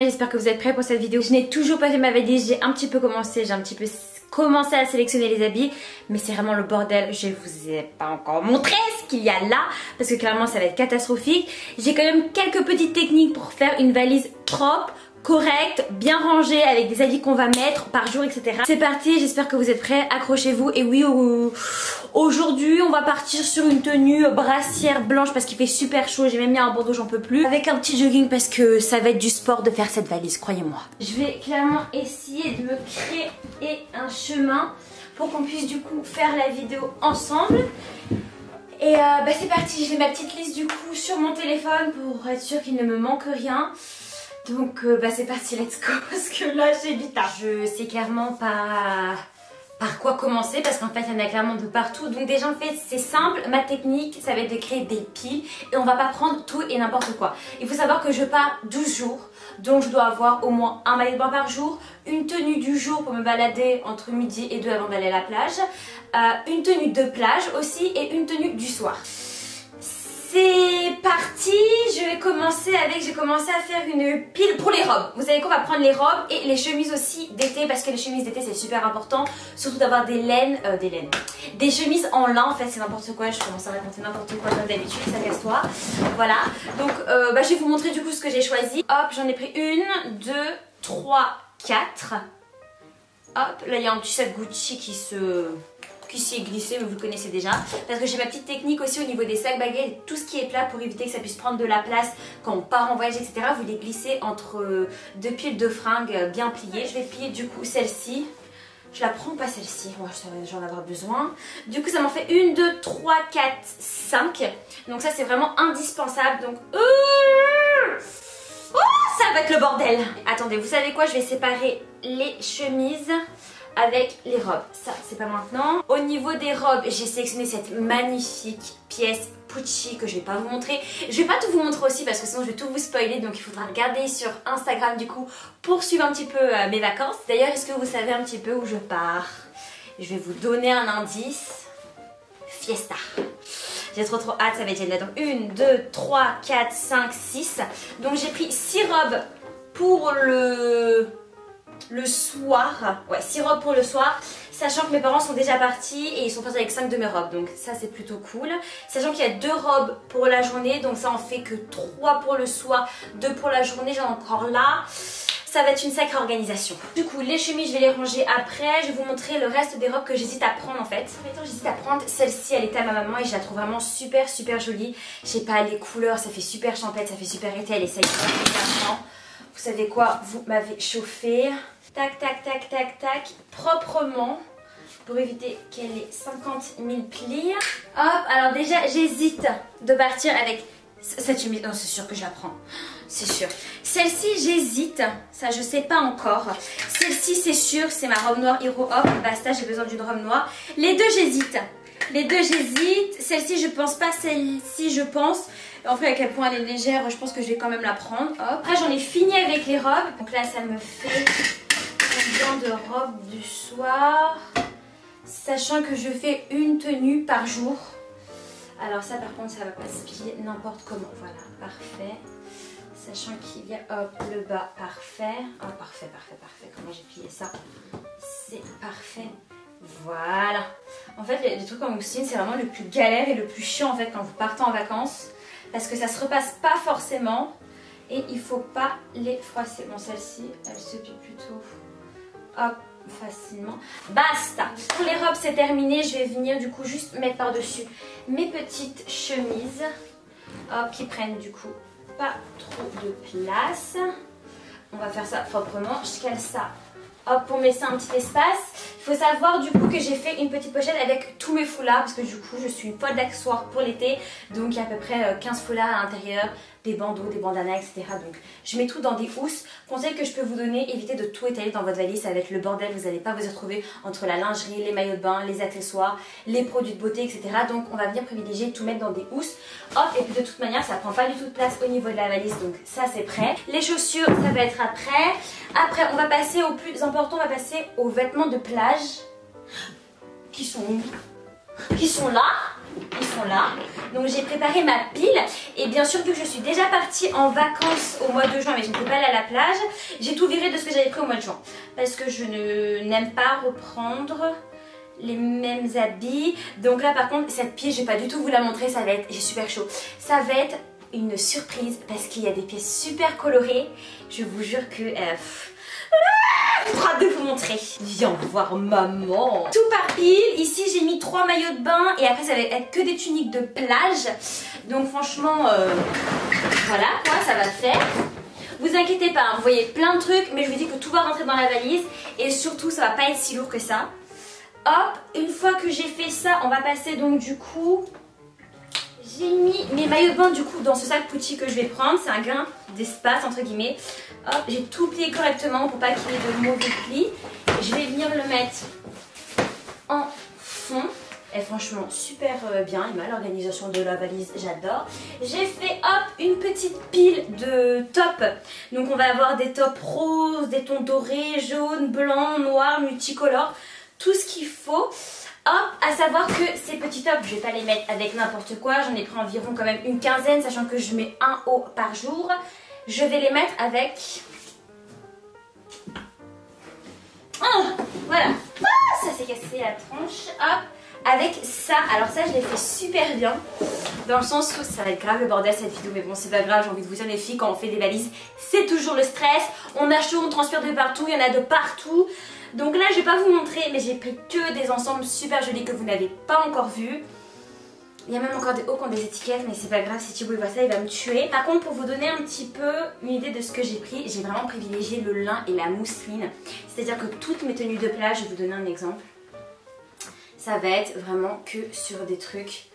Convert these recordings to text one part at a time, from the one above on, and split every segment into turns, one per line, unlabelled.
J'espère que vous êtes prêts pour cette vidéo. Je n'ai toujours pas fait ma valise, j'ai un petit peu commencé à sélectionner les habits, mais c'est vraiment le bordel. Je vous ai pas encore montré ce qu'il y a là, parce que clairement ça va être catastrophique. J'ai quand même quelques petites techniques pour faire une valise propre, correcte, bien rangée, avec des habits qu'on va mettre par jour, etc. C'est parti, j'espère que vous êtes prêts, accrochez-vous. Et oui, aujourd'hui on va partir sur une tenue brassière blanche parce qu'il fait super chaud. J'ai même mis un bandeau, j'en peux plus, avec un petit jogging parce que ça va être du sport de faire cette valise, croyez-moi. Je vais clairement essayer de me créer un chemin pour qu'on puisse du coup faire la vidéo ensemble. Et c'est parti, j'ai ma petite liste du coup sur mon téléphone pour être sûr qu'il ne me manque rien. Donc c'est parti, let's go, parce que là j'ai du tard. Je sais clairement pas par quoi commencer parce qu'en fait il y en a clairement de partout. Donc déjà en fait c'est simple, ma technique ça va être de créer des piles et on va pas prendre tout et n'importe quoi. Il faut savoir que je pars 12 jours, donc je dois avoir au moins un maillot de bain par jour, une tenue du jour pour me balader entre midi et 2 avant d'aller à la plage, une tenue de plage aussi et une tenue du soir. C'est parti, j'ai commencé à faire une pile pour les robes. Vous savez qu'on va prendre les robes et les chemises aussi d'été, parce que les chemises d'été c'est super important, surtout d'avoir des chemises en lin. En fait c'est n'importe quoi, je commence à raconter n'importe quoi comme d'habitude, ça casse-toi. Voilà, donc je vais vous montrer du coup ce que j'ai choisi. Hop, j'en ai pris 1, 2, 3, 4. Hop, là il y a un petit sac Gucci qui s'y est glissé, mais vous le connaissez déjà, parce que j'ai ma petite technique aussi au niveau des sacs baguettes, tout ce qui est plat pour éviter que ça puisse prendre de la place quand on part en voyage, etc. Vous les glissez entre deux piles de fringues bien pliées. Je vais plier du coup celle-ci. Je la prends pas celle-ci, moi j'en avoir besoin. Du coup ça m'en fait 1, 2, 3, 4, 5. Donc ça c'est vraiment indispensable. Donc ça va être le bordel. Attendez, vous savez quoi, je vais séparer les chemises avec les robes. Ça c'est pas maintenant. Au niveau des robes, j'ai sélectionné cette magnifique pièce Pucci que je vais pas vous montrer. Je vais pas tout vous montrer aussi parce que sinon je vais tout vous spoiler, donc il faudra regarder sur Instagram du coup pour suivre un petit peu mes vacances. D'ailleurs, est-ce que vous savez un petit peu où je pars? Je vais vous donner un indice. Fiesta. J'ai trop hâte, ça va être génial. Donc 1, 2, 3, 4, 5, 6. Donc j'ai pris 6 robes pour le soir. Ouais, 6 robes pour le soir. Sachant que mes parents sont déjà partis et ils sont partis avec 5 de mes robes. Donc ça c'est plutôt cool. Sachant qu'il y a 2 robes pour la journée. Donc ça en fait que 3 pour le soir, 2 pour la journée. J'en ai encore là. Ça va être une sacrée organisation. Du coup les chemises je vais les ranger après. Je vais vous montrer le reste des robes que j'hésite à prendre en fait. En fait j'hésite à prendre celle-ci, elle était à ma maman et je la trouve vraiment super jolie. Je sais pas, les couleurs ça fait super champêtre, ça fait super été. Elle essaye super. Vous savez quoi, vous m'avez chauffé. Tac tac tac tac tac, proprement, pour éviter qu'elle ait 50 000 plis. Hop, alors déjà j'hésite de partir avec cette chemise. Non, c'est sûr que je la prends, c'est sûr. Celle-ci j'hésite, ça je sais pas encore. Celle-ci c'est sûr, c'est ma robe noire Hero. Hop, basta, j'ai besoin d'une robe noire. Les deux j'hésite. Celle-ci je pense pas, celle-ci je pense. En fait à quel point elle est légère, je pense que je vais quand même la prendre. Hop. Après j'en ai fini avec les robes. Donc là ça me fait combien de robes du soir, sachant que je fais une tenue par jour. Alors ça par contre ça va pas se plier n'importe comment. Voilà, parfait. Sachant qu'il y a hop le bas, parfait. Oh parfait. Comment j'ai plié ça? C'est parfait. Voilà. En fait les trucs en mousseline c'est vraiment le plus galère et le plus chiant en fait quand vous partez en vacances, parce que ça se repasse pas forcément et il faut pas les froisser. Bon celle-ci elle se plie plutôt hop facilement. Basta. Pour les robes c'est terminé. Je vais venir du coup juste mettre par dessus mes petites chemises hop qui prennent du coup pas trop de place. On va faire ça proprement. Je cale ça hop pour me laisser un petit espace. Il faut savoir du coup que j'ai fait une petite pochette avec tous mes foulards parce que du coup je suis folle d'accessoires pour l'été. Donc il y a à peu près 15 foulards à l'intérieur, des bandeaux, des bandanas, etc. Donc je mets tout dans des housses. Conseil que je peux vous donner, évitez de tout étaler dans votre valise, ça va être le bordel. Vous n'allez pas vous retrouver entre la lingerie, les maillots de bain, les accessoires, les produits de beauté, etc. Donc on va bien privilégier tout mettre dans des housses. Hop, et puis de toute manière ça prend pas du tout de place au niveau de la valise, donc ça c'est prêt. Les chaussures ça va être après. Après on va passer au plus important, on va passer aux vêtements de plage qui sont là. ils sont là. Donc j'ai préparé ma pile et bien sûr vu que je suis déjà partie en vacances au mois de juin mais je n'étais pas allée à la plage, j'ai tout viré de ce que j'avais pris au mois de juin parce que je n'aime pas reprendre les mêmes habits. Donc là par contre cette pile je vais pas du tout vous la montrer, ça va être, j'ai super chaud, ça va être une surprise parce qu'il y a des pièces super colorées. Je vous jure que trop hâte de vous montrer. Viens voir maman. Tout par pile. Ici j'ai mis 3 maillots de bain et après ça va être que des tuniques de plage. Donc franchement voilà quoi, ça va faire. Vous inquiétez pas, hein, vous voyez plein de trucs, mais je vous dis que tout va rentrer dans la valise et surtout ça va pas être si lourd que ça. Hop, une fois que j'ai fait ça, on va passer donc du coup... J'ai mis mes maillots de bain du coup dans ce sac Pucci que je vais prendre. C'est un gain d'espace entre guillemets. Hop, j'ai tout plié correctement pour pas qu'il y ait de mauvais plis. Je vais venir le mettre en fond. Et franchement super bien, il m'a l'organisation de la valise, j'adore. J'ai fait hop une petite pile de tops. Donc on va avoir des tops roses, des tons dorés, jaunes, blancs, noirs, multicolores. Tout ce qu'il faut. Hop, à savoir que ces petits tops, je vais pas les mettre avec n'importe quoi. J'en ai pris environ quand même une quinzaine, sachant que je mets un haut par jour. Je vais les mettre avec... Oh, voilà. Ah, ça s'est cassé la tronche. Hop, avec ça. Alors ça, je l'ai fait super bien. Dans le sens où ça va être grave le bordel cette vidéo. Mais bon, c'est pas grave, j'ai envie de vous dire les filles, quand on fait des valises, c'est toujours le stress. On a chaud, on transpire de partout, il y en a de partout. Donc là je vais pas vous montrer mais j'ai pris que des ensembles super jolis que vous n'avez pas encore vus. Il y a même encore des hauts qui ont des étiquettes mais c'est pas grave, si Thibaut voit ça il va me tuer. Par contre pour vous donner un petit peu une idée de ce que j'ai pris, j'ai vraiment privilégié le lin et la mousseline. C'est à dire que toutes mes tenues de plage, je vais vous donner un exemple, ça va être vraiment que sur des trucs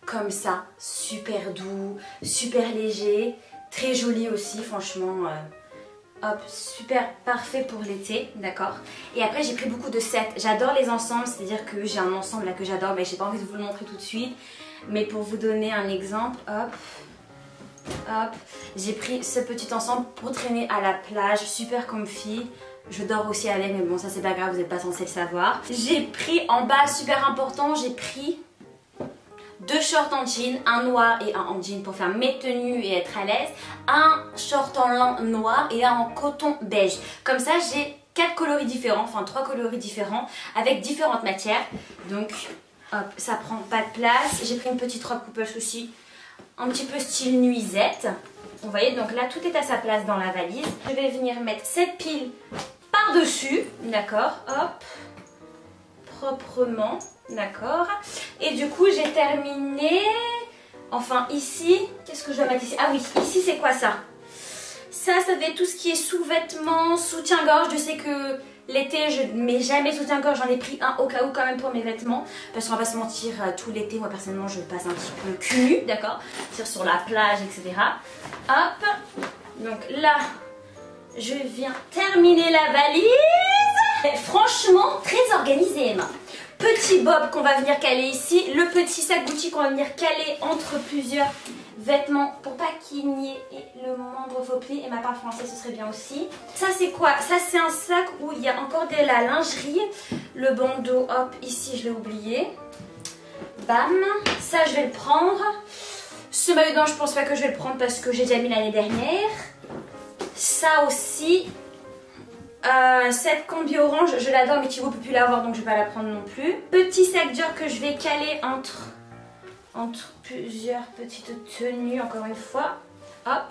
comme ça, super doux, super léger, très joli aussi franchement. Hop, super parfait pour l'été, d'accord. Et après j'ai pris beaucoup de sets. J'adore les ensembles, c'est-à-dire que j'ai un ensemble là que j'adore, mais j'ai pas envie de vous le montrer tout de suite. Mais pour vous donner un exemple, hop, hop, j'ai pris ce petit ensemble pour traîner à la plage, super comfy. Je dors aussi avec, mais bon ça c'est pas grave, vous n'êtes pas censé le savoir. J'ai pris en bas, super important, j'ai pris 2 shorts en jean, un noir et un en jean pour faire mes tenues et être à l'aise, un short en lin noir et un en coton beige. Comme ça j'ai 4 coloris différents, enfin 3 coloris différents avec différentes matières. Donc hop, ça prend pas de place. J'ai pris une petite robe coupeuse aussi, un petit peu style nuisette. Vous voyez, donc là tout est à sa place dans la valise. Je vais venir mettre cette pile par-dessus, d'accord, hop, proprement. D'accord. Et du coup j'ai terminé. Enfin ici, qu'est-ce que je dois mettre ici? Ah oui, ici c'est quoi ça? Ça va être tout ce qui est sous-vêtements, soutien-gorge. Je sais que l'été je ne mets jamais soutien-gorge. J'en ai pris un au cas où quand même pour mes vêtements. Parce qu'on va pas se mentir, tout l'été moi personnellement je passe un petit peu cul nu, d'accord? Sur la plage, etc. Hop. Donc là, je viens terminer la valise. Et franchement, très organisée Emma. Petit bob qu'on va venir caler ici, le petit sac Gucci qu'on va venir caler entre plusieurs vêtements pour pas qu'il n'y ait le moindre faux pli. Et ma part français ce serait bien aussi. Ça c'est quoi? Ça c'est un sac où il y a encore de la lingerie. Le bandeau, hop, ici je l'ai oublié. Bam, ça je vais le prendre. Ce maillot de bain je pense pas que je vais le prendre parce que j'ai déjà mis l'année dernière. Ça aussi. Cette combi orange, je l'adore mais Thibaut peut plus l'avoir donc je vais pas la prendre non plus. Petit sac Dior que je vais caler entre plusieurs petites tenues encore une fois. Hop,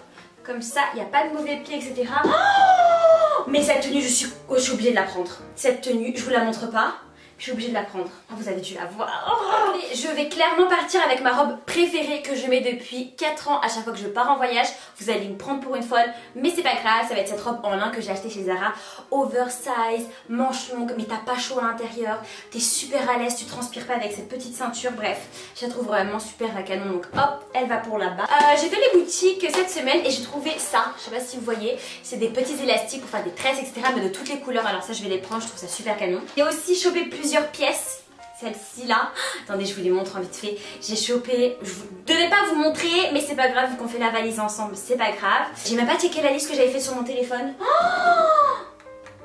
comme ça, il n'y a pas de mauvais pieds, etc. Oh, mais cette tenue, je suis obligée de la prendre. Cette tenue, je vous la montre pas. Je suis obligée de la prendre. Oh, vous avez dû la voir. Oh, je vais clairement partir avec ma robe préférée que je mets depuis 4 ans à chaque fois que je pars en voyage. Vous allez me prendre pour une folle, mais c'est pas grave. Ça va être cette robe en lin que j'ai achetée chez Zara. Oversize, manche longue, mais t'as pas chaud à l'intérieur. T'es super à l'aise, tu transpires pas avec cette petite ceinture. Bref, je la trouve vraiment super à canon. Donc hop, elle va pour là-bas. J'ai fait les boutiques cette semaine et j'ai trouvé ça. Je sais pas si vous voyez. C'est des petits élastiques pour faire des tresses, etc. Mais de toutes les couleurs. Alors ça, je vais les prendre. Je trouve ça super canon. J'ai aussi chopé plusieurs pièces, celle-ci là, attendez je vous les montre en vite fait, j'ai chopé, je devais pas vous montrer mais c'est pas grave vu qu'on fait la valise ensemble, c'est pas grave, j'ai même pas checké la liste que j'avais fait sur mon téléphone, oh,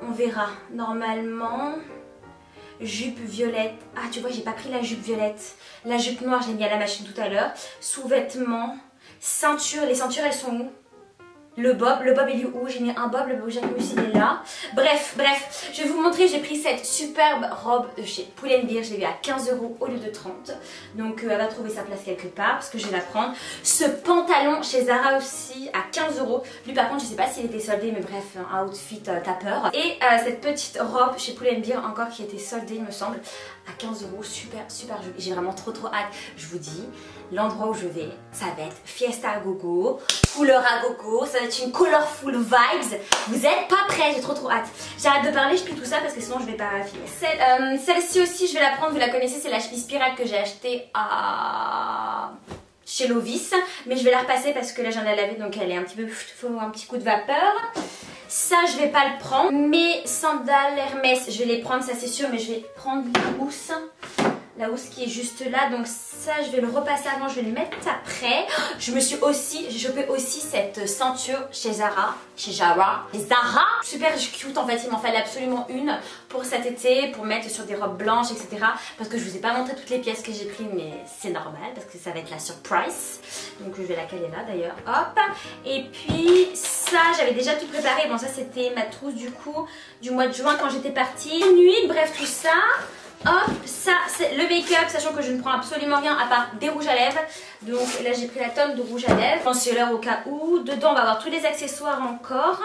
on verra, normalement jupe violette. Ah tu vois j'ai pas pris la jupe violette. La jupe noire je l'ai mis à la machine tout à l'heure. Sous-vêtements, ceinture, les ceintures elles sont où? Le bob il est où? J'ai mis un bob, le bob Jacques aussi il est là. Bref, je vais vous montrer, j'ai pris cette superbe robe de chez Pull&Bear, je l'ai vue à 15 € au lieu de 30. Donc elle va trouver sa place quelque part parce que je vais la prendre. Ce pantalon chez Zara aussi à 15 €. Lui par contre je sais pas s'il était soldé mais bref un outfit tapeur. Et cette petite robe chez Pull&Bear encore qui était soldée il me semble à 15 €, super jolie. J'ai vraiment trop hâte. Je vous dis, l'endroit où je vais, ça va être fiesta à gogo, couleur à gogo, ça va être une colorful vibes. Vous êtes pas prêts, j'ai trop hâte. J'arrête de parler, je plie tout ça parce que sinon je vais pas filmer. Celle-ci aussi je vais la prendre, vous la connaissez, c'est la chemise pirate que j'ai achetée chez Lovis. Mais je vais la repasser parce que là j'en ai lavé donc elle est un petit peu, faut un petit coup de vapeur. Ça je vais pas le prendre. Mes sandales Hermès je vais les prendre, ça c'est sûr, mais je vais prendre la housse qui est juste là, donc ça je vais le repasser avant, je vais le mettre après. J'ai chopé aussi cette ceinture chez Zara, super cute en fait, il m'en fallait absolument une pour cet été, pour mettre sur des robes blanches etc. Parce que je vous ai pas montré toutes les pièces que j'ai prises, mais c'est normal parce que ça va être la surprise. Donc je vais la caler là d'ailleurs, hop. Et puis ça j'avais déjà tout préparé, bon ça c'était ma trousse du coup du mois de juin quand j'étais partie. Nuit, bref tout ça. Hop, ça c'est le make-up, sachant que je ne prends absolument rien à part des rouges à lèvres. Donc là j'ai pris la tonne de rouge à lèvres, concealer au cas où. Dedans on va avoir tous les accessoires encore.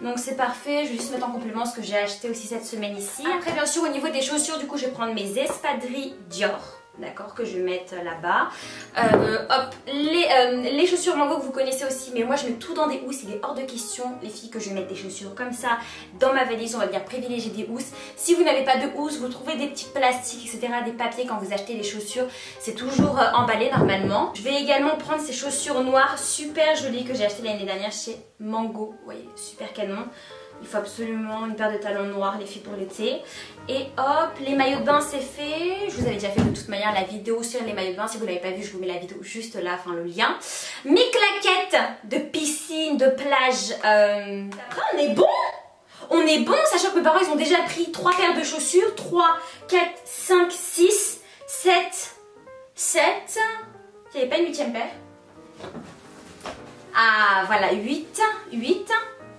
Donc c'est parfait, je vais juste mettre en complément ce que j'ai acheté aussi cette semaine ici. Après bien sûr au niveau des chaussures, du coup je vais prendre mes espadrilles Dior. D'accord, que je vais mettre là-bas. Hop, les chaussures Mango que vous connaissez aussi, mais moi je mets tout dans des housses. Il est hors de question, les filles, que je vais mettre des chaussures comme ça dans ma valise. On va bien privilégier des housses. Si vous n'avez pas de housses, vous trouvez des petits plastiques, etc., des papiers quand vous achetez les chaussures. C'est toujours emballé normalement. Je vais également prendre ces chaussures noires super jolies que j'ai achetées l'année dernière chez Mango. Vous voyez, super canon. Il faut absolument une paire de talons noirs les filles pour l'été. Et hop, les maillots de bain c'est fait. Je vous avais déjà fait de toute manière la vidéo sur les maillots de bain. Si vous ne l'avez pas vu, je vous mets la vidéo juste là, enfin le lien. Mes claquettes de piscine, de plage. On est bon. On est bon, sachant que mes parents ils ont déjà pris 3 paires de chaussures. 3, 4, 5, 6, 7. Il n'y avait pas une 8e paire. Ah voilà, 8.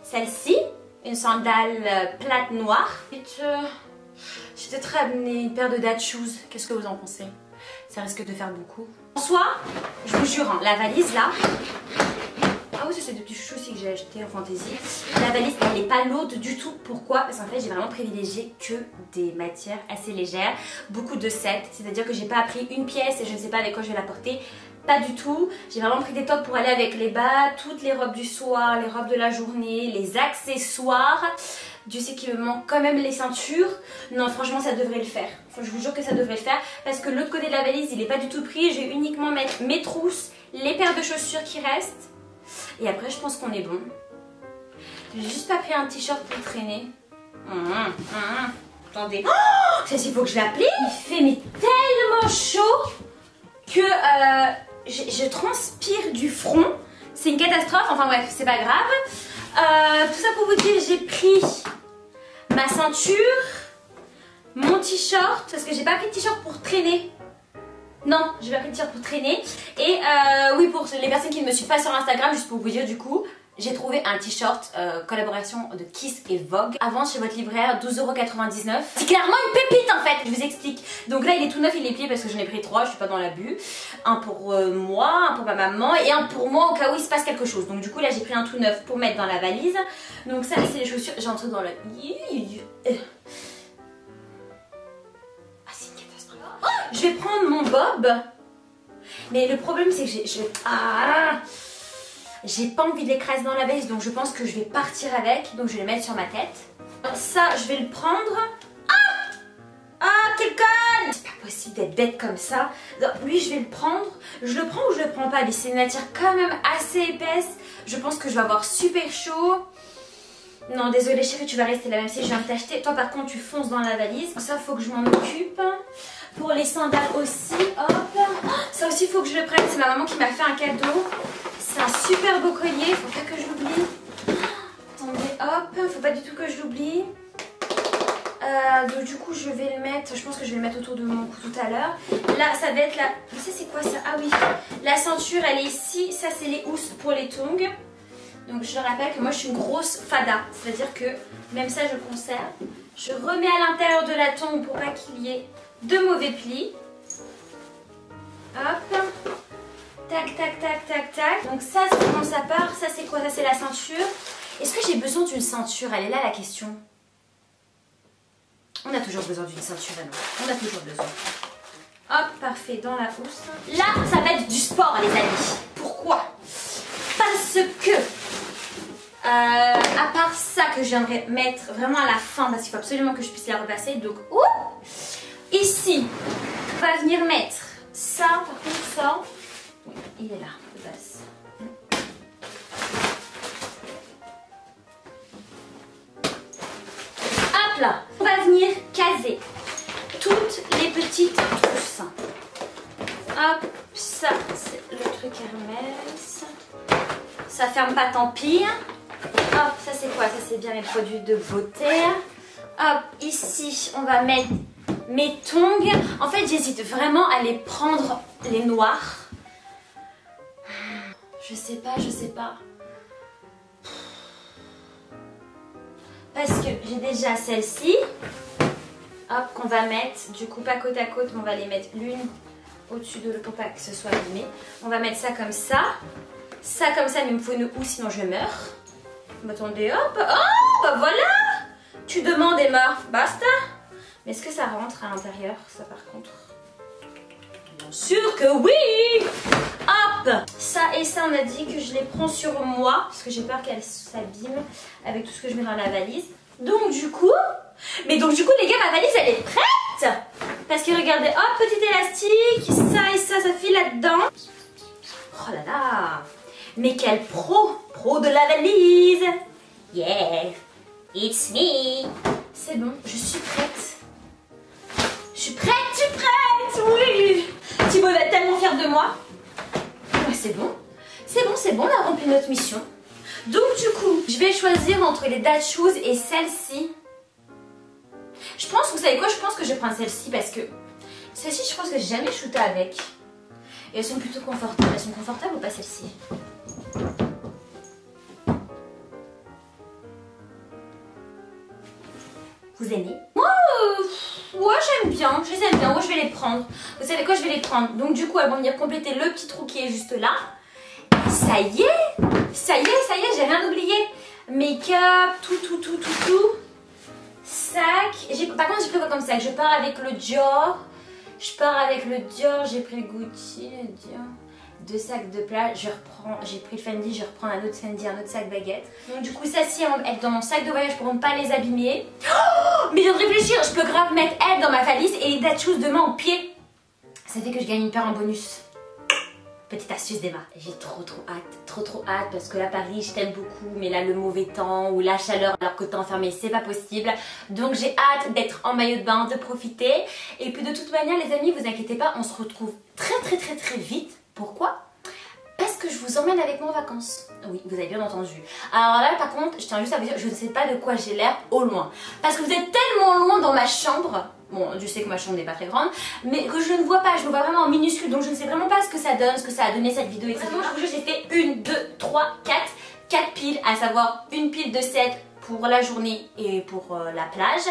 Celle-ci. Une sandale plate noire. J'ai peut-être ramené une paire de dad shoes. Qu'est-ce que vous en pensez? Ça risque de faire beaucoup. En soi, je vous jure, hein, la valise là. Ah oui, ça c'est des petits chouchous aussi que j'ai acheté en fantaisie. La valise, elle n'est pas lourde du tout. Pourquoi? Parce qu'en fait, j'ai vraiment privilégié que des matières assez légères. Beaucoup de sets. C'est-à-dire que j'ai pas pris une pièce et je ne sais pas avec quoi je vais la porter. Pas du tout, j'ai vraiment pris des tops pour aller avec les bas, toutes les robes du soir, les robes de la journée, les accessoires. Dieu sait qu'il me manque quand même les ceintures. Non franchement ça devrait le faire, je vous jure que ça devrait le faire. Parce que l'autre côté de la valise il n'est pas du tout pris, je vais uniquement mettre mes trousses, les paires de chaussures qui restent. Et après je pense qu'on est bon. J'ai juste pas pris un t-shirt pour traîner. Attendez, ça il faut que je l'appelle. Il fait mais tellement chaud que je transpire du front, c'est une catastrophe, enfin bref, c'est pas grave. Tout ça pour vous dire, j'ai pris ma ceinture, mon t-shirt, parce que j'ai pas pris de t-shirt pour traîner. Non, j'ai pas pris de t-shirt pour traîner. Et oui, pour les personnes qui ne me suivent pas sur Instagram, juste pour vous dire du coup, j'ai trouvé un t-shirt collaboration de Kiss et Vogue. Avant chez votre libraire, 12,99 €. C'est clairement une pépite en fait, je vous explique. Donc là il est tout neuf, il est plié parce que j'en ai pris 3, je suis pas dans l'abus. Un pour moi, un pour ma maman et un pour moi au cas où il se passe quelque chose. Donc du coup là j'ai pris un tout neuf pour mettre dans la valise. Donc ça c'est les chaussures, j'entre dans le... Ah c'est une catastrophe. Oh, je vais prendre mon bob. Mais le problème c'est que j'ai pas envie de l'écraser dans la valise, donc je pense que je vais partir avec. Donc je vais le mettre sur ma tête. Ça, je vais le prendre. Ah, quelle conne! C'est pas possible d'être bête comme ça. Donc, lui, je vais le prendre. Je le prends ou je le prends pas? Mais c'est une matière quand même assez épaisse. Je pense que je vais avoir super chaud. Non, désolée chérie, tu vas rester là même si je viens de t'acheter. Toi, par contre, tu fonces dans la valise. Ça, faut que je m'en occupe. Pour les sandales aussi, hop. Ça aussi, faut que je le prenne. C'est ma maman qui m'a fait un cadeau. C'est un super beau collier, faut pas que je l'oublie. Attendez, hop, faut pas du tout que je l'oublie. Donc du coup je vais le mettre, je pense que je vais le mettre autour de mon cou tout à l'heure. Là ça va être la... Mais ça c'est quoi ça? Ah oui, la ceinture elle est ici, ça c'est les housses pour les tongs. Donc je rappelle que moi je suis une grosse fada, c'est-à-dire que même ça je conserve. Je remets à l'intérieur de la tongue pour pas qu'il y ait de mauvais plis. Hop. Tac, tac, tac, tac, tac. Donc ça c'est comment ça part, ça c'est quoi? Ça c'est la ceinture. Est-ce que j'ai besoin d'une ceinture? Elle est là la question. On a toujours besoin d'une ceinture, on a toujours besoin. Hop, parfait, dans la housse. Là, ça va être du sport, les amis. Pourquoi? Parce que, à part ça que j'aimerais mettre vraiment à la fin, parce qu'il faut absolument que je puisse la repasser. Donc, ici, on va venir mettre ça, par contre, ça. Oui, il est là, de base. Hop là, on va venir caser toutes les petites trousses. Hop, ça c'est le truc Hermès. Ça ferme pas, tant pis. Hop, ça c'est quoi? Ça c'est bien mes produits de beauté. Hop, ici on va mettre mes tongs. En fait j'hésite vraiment à les prendre les noirs. Je sais pas, je sais pas. Parce que j'ai déjà celle-ci, hop, qu'on va mettre, du coup pas côte à côte, mais on va les mettre l'une au-dessus de l'autre pour pas que ce soit abîmé. On va mettre ça comme ça comme ça, mais il me faut une housse sinon je meurs. Attendez, hop, oh, bah voilà. Tu demandes Emma, basta. Mais est-ce que ça rentre à l'intérieur, ça par contre? Bien sûr que oui. Hop, ça et ça on a dit que je les prends sur moi parce que j'ai peur qu'elles s'abîment avec tout ce que je mets dans la valise. Donc du coup, les gars, ma valise elle est prête. Parce que regardez, hop, petit élastique, ça et ça file là-dedans. Oh là là, mais quel pro de la valise. Yeah, it's me. C'est bon, je suis prête. Je suis prête, oui. Thibaut va être tellement fier de moi. C'est bon, on a rempli notre mission. Donc du coup, je vais choisir entre les Dad Shoes et celle-ci. Je pense, vous savez quoi, je pense que je vais prendre celle-ci parce que celle-ci, je pense que j'ai jamais shooté avec. Et elles sont plutôt confortables. Elles sont confortables ou pas celle-ci? Vous aimez? Moi, ouais, j'aime bien, je les aime bien. Moi, je vais les prendre. Vous savez quoi, je vais les prendre. Donc, du coup, elles vont venir compléter le petit trou qui est juste là. Ça y est, j'ai rien oublié. Make-up, tout. Sac. Par contre, j'ai pris quoi comme sac? Je pars avec le Dior. J'ai pris le Gucci, le Dior. 2 sacs de plage, j'ai pris le Fendi, je reprends un autre Fendi, un autre sac baguette. Donc du coup ça ci elles vont être dans mon sac de voyage pour ne pas les abîmer. Oh, mais je viens de réfléchir, je peux grave mettre elles dans ma valise et les Dad Shoes demain au pied. Ça fait que je gagne une paire en bonus. Petite astuce d'Emma. J'ai trop hâte parce que là Paris je t'aime beaucoup mais là le mauvais temps ou la chaleur alors que t'es enfermé c'est pas possible. Donc j'ai hâte d'être en maillot de bain, de profiter. Et puis de toute manière les amis, vous inquiétez pas, on se retrouve très vite. Pourquoi? Parce que je vous emmène avec moi en vacances. Oui, vous avez bien entendu. Alors là, par contre, je tiens juste à vous dire, je ne sais pas de quoi j'ai l'air au loin. Parce que vous êtes tellement loin dans ma chambre. Bon, je sais que ma chambre n'est pas très grande, mais que je ne vois pas, je me vois vraiment en minuscule. Donc je ne sais vraiment pas ce que ça donne, ce que ça a donné cette vidéo, etc. Je vous jure, j'ai fait 1, 2, 3, 4 piles, à savoir une pile de 7 pour la journée et pour la plage,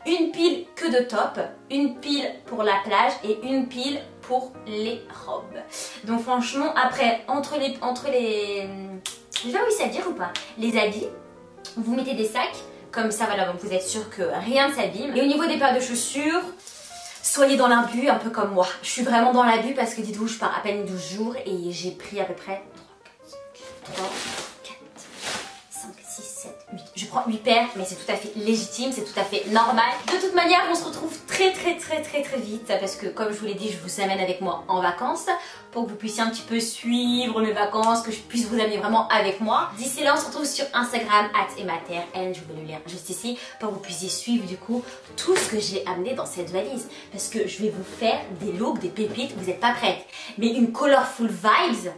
une pile que de top, une pile pour la plage et une pile pour les robes. Donc franchement après entre les je vais réussir à dire ou pas, les habits, vous mettez des sacs comme ça, voilà, donc vous êtes sûr que rien ne s'abîme. Et au niveau des paires de chaussures, soyez dans l'abus un peu comme moi. Je suis vraiment dans l'abus parce que dites-vous, je pars à peine 12 jours et j'ai pris à peu près 3, 4, 5, 6, 7, 8. Je prends 8 paires, mais c'est tout à fait légitime, c'est tout à fait normal. De toute manière, on se retrouve très vite parce que comme je vous l'ai dit, je vous amène avec moi en vacances pour que vous puissiez un petit peu suivre mes vacances, que je puisse vous amener vraiment avec moi. D'ici là, on se retrouve sur Instagram @emmaterre, je vous mets le lien juste ici pour que vous puissiez suivre du coup tout ce que j'ai amené dans cette valise parce que je vais vous faire des looks, des pépites, vous n'êtes pas prêtes, mais une colorful vibes.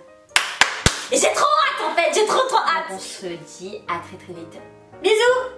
Et j'ai trop hâte en fait, j'ai trop hâte. On se dit à très vite. Bisous.